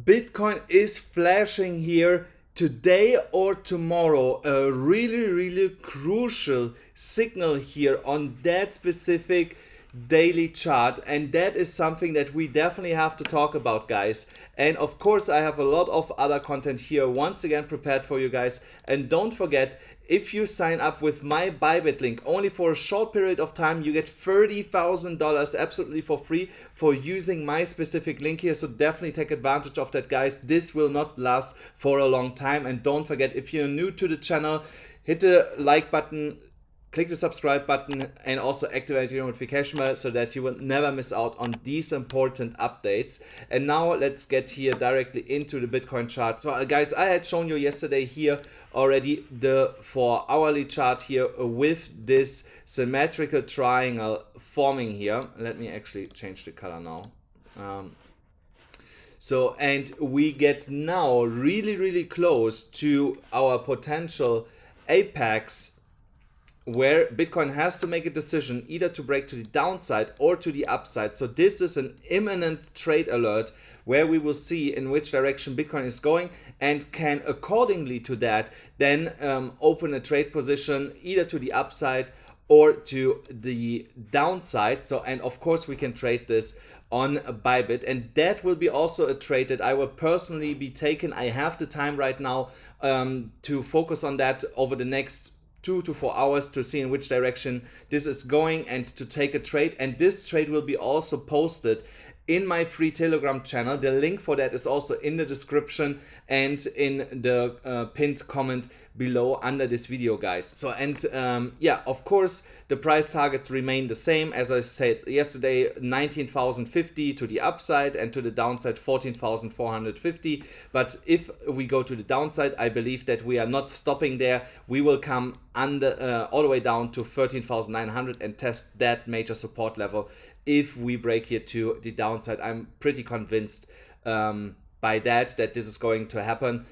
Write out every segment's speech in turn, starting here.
Bitcoin is flashing here today or tomorrow, a really crucial signal here on that specific daily chart, and that is something that we definitely have to talk about, guys. And of course I have a lot of other content here once again prepared for you guys. And don't forget, if you sign up with my BYBIT link only for a short period of time, you get $30,000 absolutely for free for using my specific link here. So definitely take advantage of that, guys. This will not last for a long time. And don't forget, if you're new to the channel, hit the like button, click the subscribe button, and also activate your notification bell so that you will never miss out on these important updates. And now let's get here directly into the Bitcoin chart. So guys, I had shown you yesterday here already the 4-hourly chart here with this symmetrical triangle forming here. Let me actually change the color now. And we get now really close to our potential apex, where Bitcoin has to make a decision either to break to the downside or to the upside. So this is an imminent trade alert where we will see in which direction Bitcoin is going and can accordingly to that then open a trade position either to the upside or to the downside. So, and of course we can trade this on BYBIT, and that will be also a trade that I will personally be taking. I have the time right now to focus on that over the next 2 to 4 hours to see in which direction this is going and to take a trade. And this trade will be also posted in my free Telegram channel. The link for that is also in the description and in the pinned comment below under this video, guys. So, and yeah, of course the price targets remain the same as I said yesterday: 19,050 to the upside and to the downside 14,450. But if we go to the downside, I believe that we are not stopping there. We will come under all the way down to 13,900 and test that major support level if we break here to the downside. I'm pretty convinced by that this is going to happen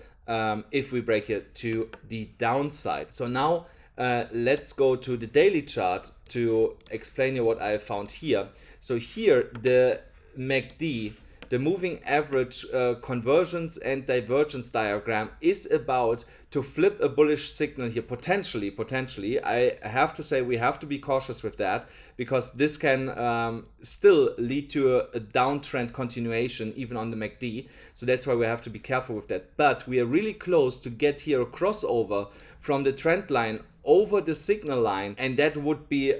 if we break it to the downside. So now let's go to the daily chart to explain you what I found here. So here the MACD, the moving average convergence and divergence diagram, is about to flip a bullish signal here, potentially. I have to say we have to be cautious with that, because this can still lead to a downtrend continuation even on the MACD. So that's why we have to be careful with that. But we are really close to get here a crossover from the trend line over the signal line, and that would be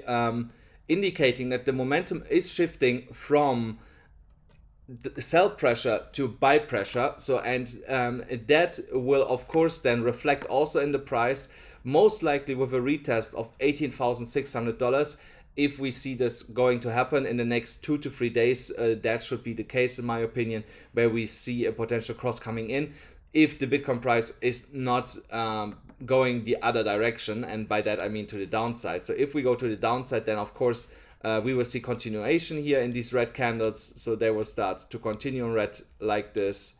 indicating that the momentum is shifting from sell pressure to buy pressure. So, and that will of course then reflect also in the price, most likely with a retest of $18,600. If we see this going to happen in the next 2 to 3 days, that should be the case in my opinion, where we see a potential cross coming in if the Bitcoin price is not going the other direction, and by that I mean to the downside. So if we go to the downside, then of course we will see continuation here in these red candles. So they will start to continue in red like this.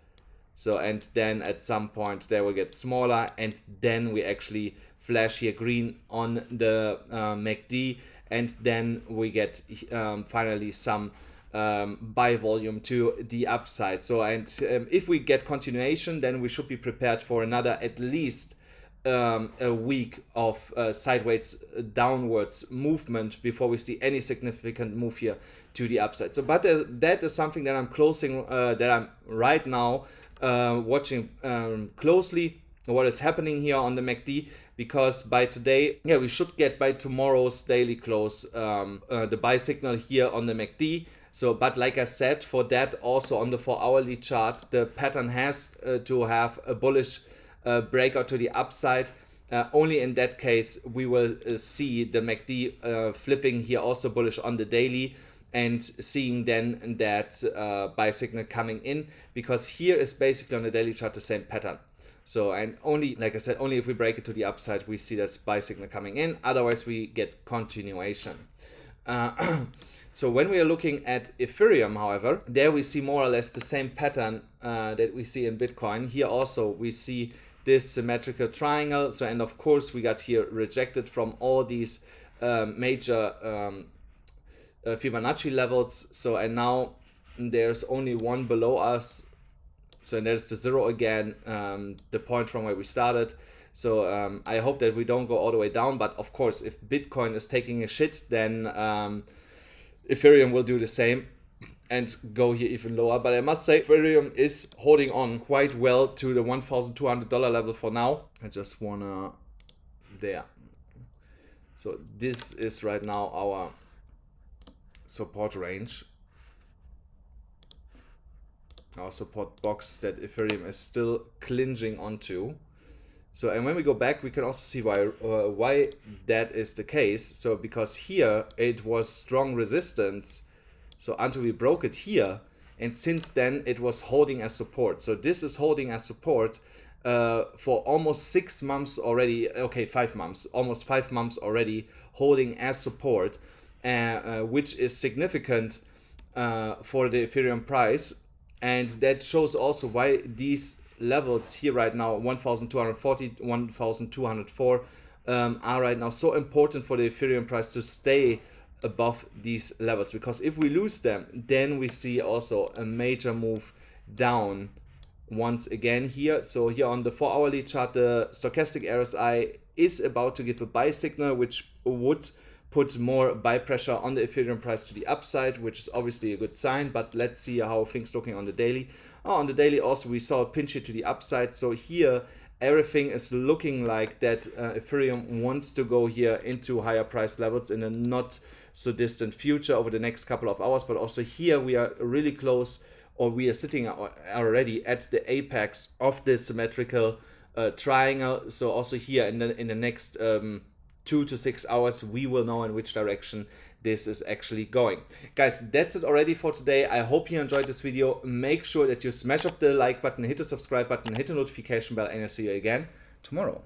So, and then at some point they will get smaller, and then we actually flash here green on the MACD, and then we get finally some buy volume to the upside. So, and if we get continuation, then we should be prepared for another at least a week of sideways downwards movement before we see any significant move here to the upside. So, but that is something that I'm that I'm right now watching closely what is happening here on the MACD, because by today, yeah, we should get by tomorrow's daily close the buy signal here on the MACD. So, but like I said, for that also on the 4-hourly chart, the pattern has to have a bullish breakout to the upside. Only in that case we will see the MACD flipping here also bullish on the daily, and seeing then that buy signal coming in, because here is basically on the daily chart the same pattern. So, and only, like I said, only if we break it to the upside we see this buy signal coming in, otherwise we get continuation. So when we are looking at Ethereum, however, there we see more or less the same pattern that we see in Bitcoin. Here also we see this symmetrical triangle. So, and of course we got here rejected from all these major Fibonacci levels. So, and now there's only one below us. So and there's the zero again, the point from where we started. So I hope that we don't go all the way down, but of course, if Bitcoin is taking a shit, then Ethereum will do the same and go here even lower. But I must say, Ethereum is holding on quite well to the $1,200 level for now. I just wanna, there. So this is right now our support range, our support box that Ethereum is still clinging onto. So, and when we go back, we can also see why that is the case. So, because here it was strong resistance, so until we broke it here, and since then it was holding as support. So this is holding as support for almost 6 months already. Okay, 5 months, almost 5 months already, holding as support, which is significant for the Ethereum price, and that shows also why these levels here right now, 1,240, 1,204, are right now so important for the Ethereum price to stay above these levels, because if we lose them, then we see also a major move down once again here. So here on the 4-hourly chart, the stochastic RSI is about to give a buy signal, which would put more buy pressure on the Ethereum price to the upside, which is obviously a good sign. But let's see how things looking on the daily. On the daily also we saw a pinch here to the upside. So here everything is looking like that Ethereum wants to go here into higher price levels in a not so distant future over the next couple of hours. But also here we are really close, or we are sitting already at the apex of this symmetrical triangle. So also here in the next 2 to 6 hours, we will know in which direction this is actually going. Guys, that's it already for today. I hope you enjoyed this video. Make sure that you smash up the like button, hit the subscribe button, hit the notification bell, and I'll see you again tomorrow.